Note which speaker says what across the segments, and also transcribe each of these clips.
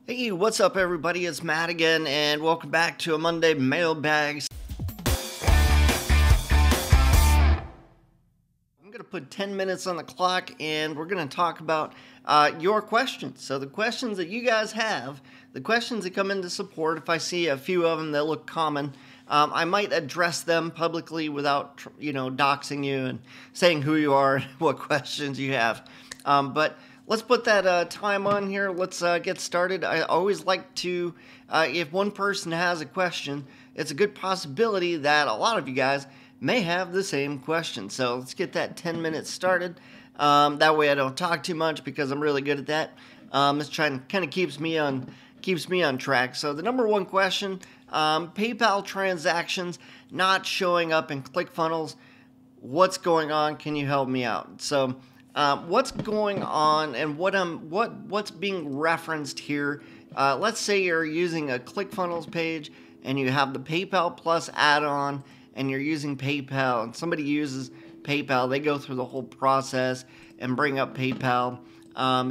Speaker 1: Hey, what's up everybody? It's Matt again, and welcome back to a Monday Mailbag. I'm going to put 10 minutes on the clock, and we're going to talk about your questions. So the questions that you guys have, the questions that come into support, if I see a few of them that look common, I might address them publicly without, doxing you and saying who you are and what questions you have. But let's put that time on here. Let's get started. I always like to, if one person has a question, it's a good possibility that a lot of you guys may have the same question. So let's get that 10 minutes started. That way I don't talk too much because I'm really good at that. This kind of keeps me on track. So the number one question, PayPal transactions not showing up in ClickFunnels. What's going on? Can you help me out? So what's going on and what's being referenced here? Let's say you're using a ClickFunnels page and you have the PayPal Plus add-on and you're using PayPal and somebody uses PayPal. They go through the whole process and bring up PayPal.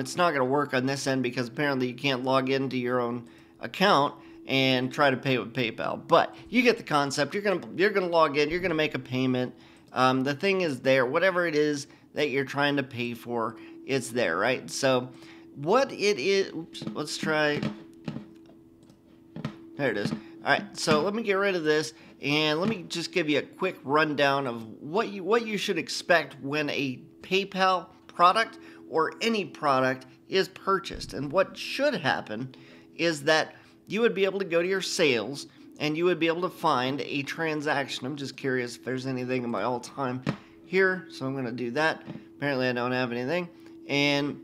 Speaker 1: It's not going to work on this end because apparently you can't log into your own account and try to pay with PayPal. But you get the concept. You're gonna log in. You're gonna make a payment. The thing is there. Whatever it is that you're trying to pay for, it's there, right? So what it is, oops, let's try, there it is. All right, so let me get rid of this and let me just give you a quick rundown of what you should expect when a PayPal product or any product is purchased. And what should happen is that you would be able to go to your sales and you would be able to find a transaction. I'm just curious if there's anything in my all-time here, so I'm going to do that. Apparently I don't have anything. And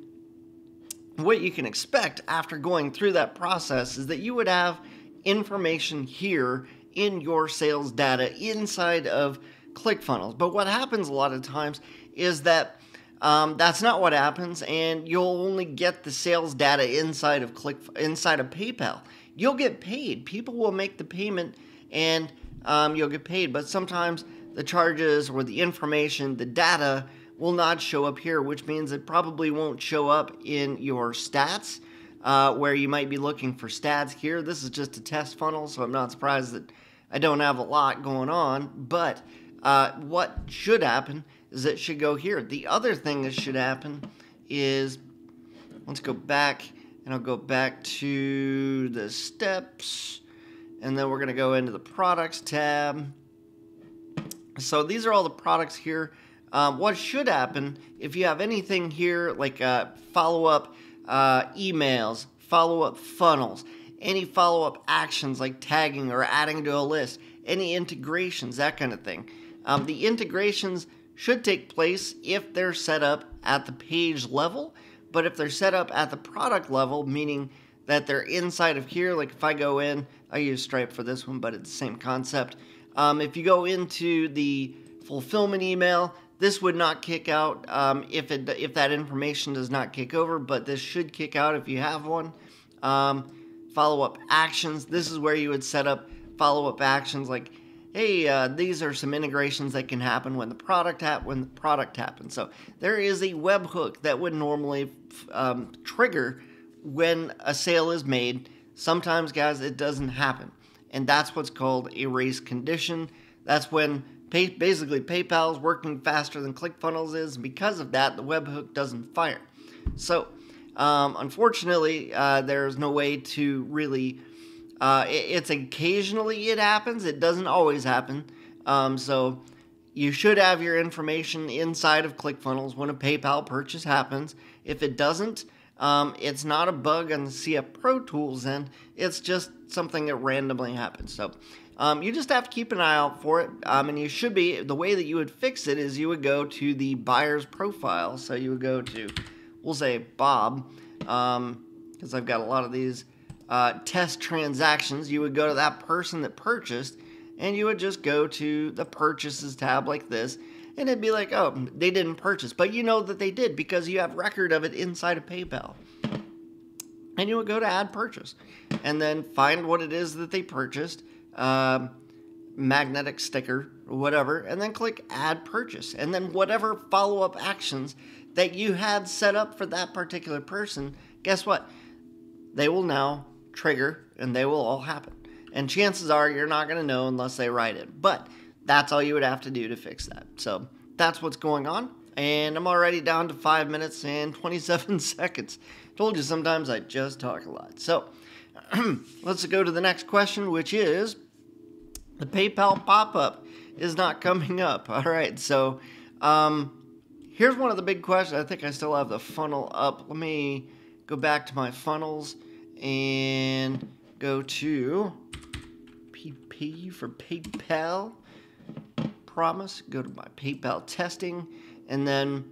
Speaker 1: what you can expect after going through that process is that you would have information here in your sales data inside of ClickFunnels. But what happens a lot of times is that that's not what happens, and you'll only get the sales data inside of PayPal. You'll get paid. People will make the payment, and you'll get paid. But sometimes the charges or the information, the data, will not show up here, which means it probably won't show up in your stats, where you might be looking for stats here. This is just a test funnel, so I'm not surprised that I don't have a lot going on. But what should happen is it should go here. The other thing that should happen is, let's go back, and I'll go back to the steps, and then we're going to go into the products tab. So these are all the products here. What should happen if you have anything here like follow-up emails, follow-up funnels, any follow-up actions like tagging or adding to a list, any integrations, that kind of thing. The integrations should take place if they're set up at the page level, but if they're set up at the product level, meaning that they're inside of here, like if I go in, I use Stripe for this one, but it's the same concept. If you go into the fulfillment email, this would not kick out if that information does not kick over, but this should kick out if you have one. Follow-up actions, this is where you would set up follow-up actions like, hey, these are some integrations that can happen when the product happens. So there is a webhook that would normally trigger when a sale is made. Sometimes, guys, it doesn't happen, and that's what's called a race condition. That's when basically PayPal is working faster than ClickFunnels is, and because of that, the webhook doesn't fire. So unfortunately, there's no way to really. It's occasionally it happens. It doesn't always happen. So you should have your information inside of ClickFunnels when a PayPal purchase happens. If it doesn't, it's not a bug on the CF Pro Tools end. It's just something that randomly happens. So you just have to keep an eye out for it. And you should be, the way that you would fix it is you would go to the buyer's profile. So you would go to, we'll say Bob, because I've got a lot of these test transactions. You would go to that person that purchased, and you would just go to the purchases tab like this, and it'd be like, oh, they didn't purchase, but you know that they did because you have record of it inside of PayPal. And you would go to add purchase, and then find what it is that they purchased, magnetic sticker or whatever, and then click add purchase, and then whatever follow-up actions that you had set up for that particular person, guess what? they will now trigger and they will all happen. And chances are you're not going to know unless they write it. But that's all you would have to do to fix that. So that's what's going on. And I'm already down to 5 minutes and 27 seconds. Told you sometimes I just talk a lot. So let's go to the next question, which is the PayPal pop-up is not coming up. All right, so here's one of the big questions. I think I still have the funnel up. Let me go back to my funnels and go to PP for PayPal. Promise. Go to my PayPal testing. And then,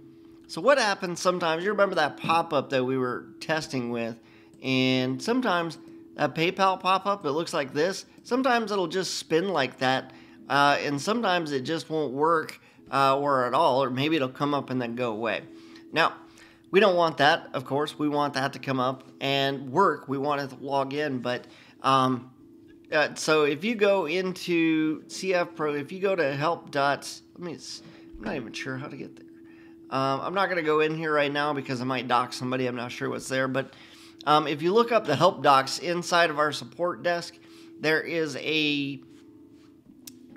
Speaker 1: so what happens sometimes, you remember that pop-up that we were testing with, and sometimes that PayPal pop-up, it looks like this. Sometimes it'll just spin like that, and sometimes it just won't work or at all, or maybe it'll come up and then go away. Now, we don't want that, of course. We want that to come up and work. We want it to log in, but so if you go into CF Pro, if you go to help dots, I'm not even sure how to get there. I'm not going to go in here right now because I might dock somebody. I'm not sure what's there, but if you look up the help docs inside of our support desk, there is a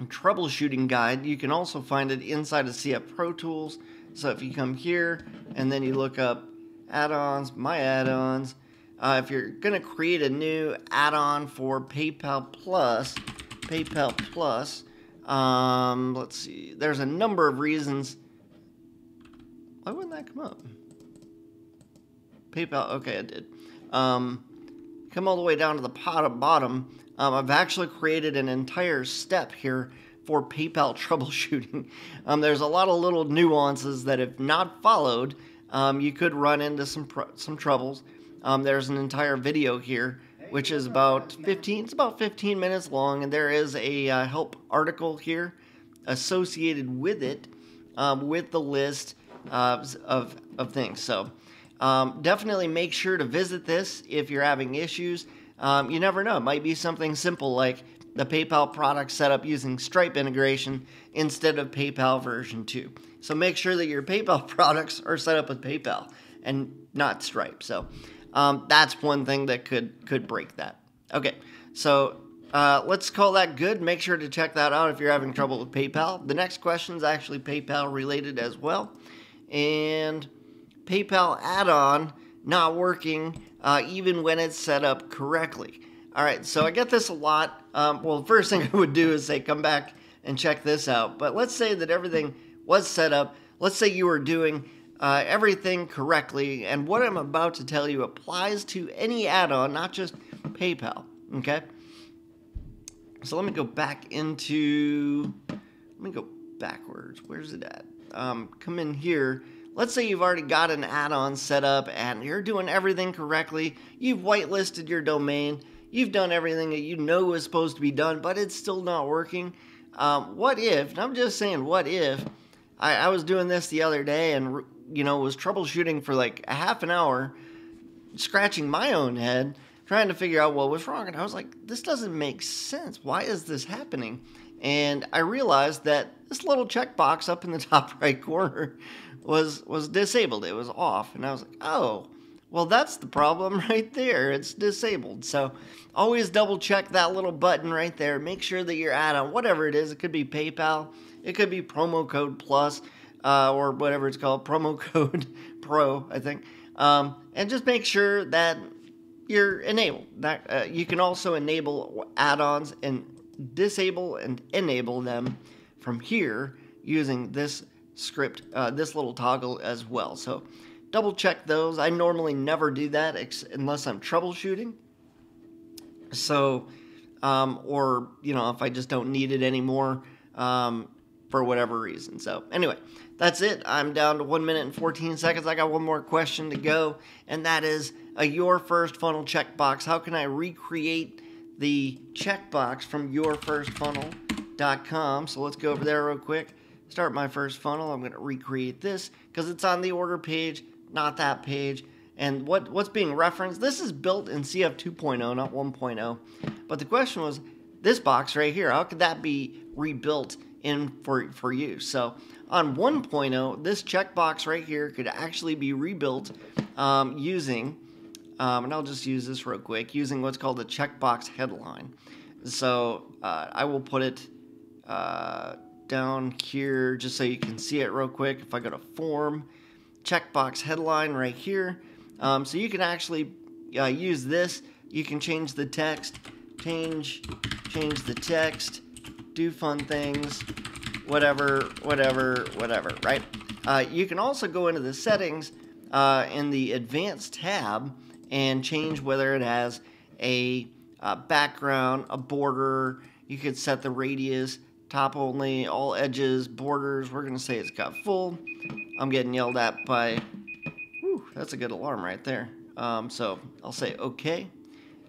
Speaker 1: troubleshooting guide. You can also find it inside of CF Pro Tools. So if you come here and then you look up add-ons, my add-ons, if you're going to create a new add-on for PayPal Plus, let's see, there's a number of reasons. Why wouldn't that come up? PayPal, okay, it did. Come all the way down to the bottom. I've actually created an entire step here for PayPal troubleshooting. There's a lot of little nuances that if not followed, you could run into some troubles. There's an entire video here, which is about 15 minutes long, and there is a help article here associated with it, with the list of things. So definitely make sure to visit this if you're having issues. You never know. It might be something simple like the PayPal product set up using Stripe integration instead of PayPal version 2. So make sure that your PayPal products are set up with PayPal and not Stripe. So that's one thing that could break that. Okay, so let's call that good. Make sure to check that out if you're having trouble with PayPal. The next question is actually PayPal related as well. And PayPal add-on not working even when it's set up correctly. All right, so I get this a lot. Well, the first thing I would do is say come back and check this out. But let's say that everything was set up. Let's say you were doing everything correctly, and what I'm about to tell you applies to any add-on, not just PayPal, okay? So let me go back into, let me go backwards. Where's it at? Come in here. Let's say you've already got an add-on set up and you're doing everything correctly. You've whitelisted your domain. You've done everything that you know is supposed to be done, but it's still not working. What if, and I'm just saying what if, I was doing this the other day and, you know, was troubleshooting for like a half an hour, scratching my own head, trying to figure out what was wrong. And I was like, this doesn't make sense. Why is this happening? And I realized that this little checkbox up in the top right corner was disabled. It was off. And I was like, oh, well, that's the problem right there. It's disabled. So always double check that little button right there. Make sure that your add-on, whatever it is, it could be PayPal, it could be promo code plus, or whatever it's called, promo code pro, I think. And just make sure that you're enabled. That you can also enable add-ons and disable and enable them from here using this script, this little toggle as well. So double check those. I normally never do that unless I'm troubleshooting. So, or, you know, if I just don't need it anymore for whatever reason. So anyway, that's it. I'm down to 1 minute and 14 seconds. I got one more question to go, and that is your first funnel checkbox. How can I recreate the checkbox from yourfirstfunnel.com? So let's go over there real quick. Start my first funnel. I'm going to recreate this because it's on the order page, not that page. And what's being referenced, this is built in CF 2.0, not 1.0. But the question was, this box right here, how could that be rebuilt in for you? So on 1.0, this checkbox right here could actually be rebuilt using and I'll just use this real quick, using what's called the checkbox headline. So I will put it down here just so you can see it real quick. If I go to form, checkbox headline right here. So you can actually use this. You can change the text, change the text, do fun things, whatever, right? You can also go into the settings in the advanced tab and change whether it has a background, a border. You could set the radius, top only, all edges, borders. We're going to say it's got full. I'm getting yelled at by, whew, that's a good alarm right there. So I'll say okay.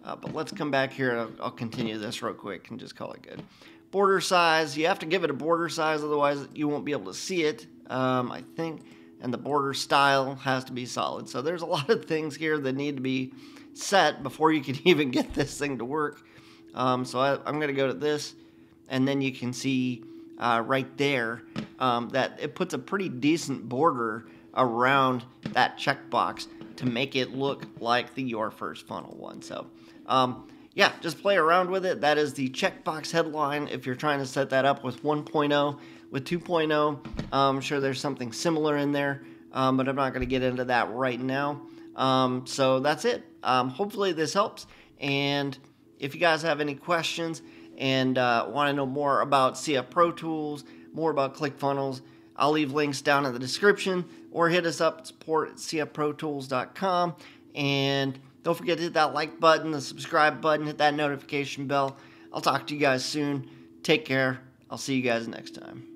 Speaker 1: But let's come back here and I'll continue this real quick and just call it good. Border size, you have to give it a border size, otherwise you won't be able to see it, I think. And the border style has to be solid. So there's a lot of things here that need to be set before you can even get this thing to work. So I'm going to go to this, and then you can see right there that it puts a pretty decent border around that checkbox to make it look like the Your First Funnel one. So yeah, just play around with it. That is the checkbox headline if you're trying to set that up with 1.0. With 2.0, I'm sure there's something similar in there, but I'm not going to get into that right now. So that's it. Hopefully this helps, and if you guys have any questions and want to know more about CF Pro Tools, more about ClickFunnels, I'll leave links down in the description, or hit us up at support@cfprotools.com, and don't forget to hit that like button, the subscribe button, hit that notification bell. I'll talk to you guys soon. Take care. I'll see you guys next time.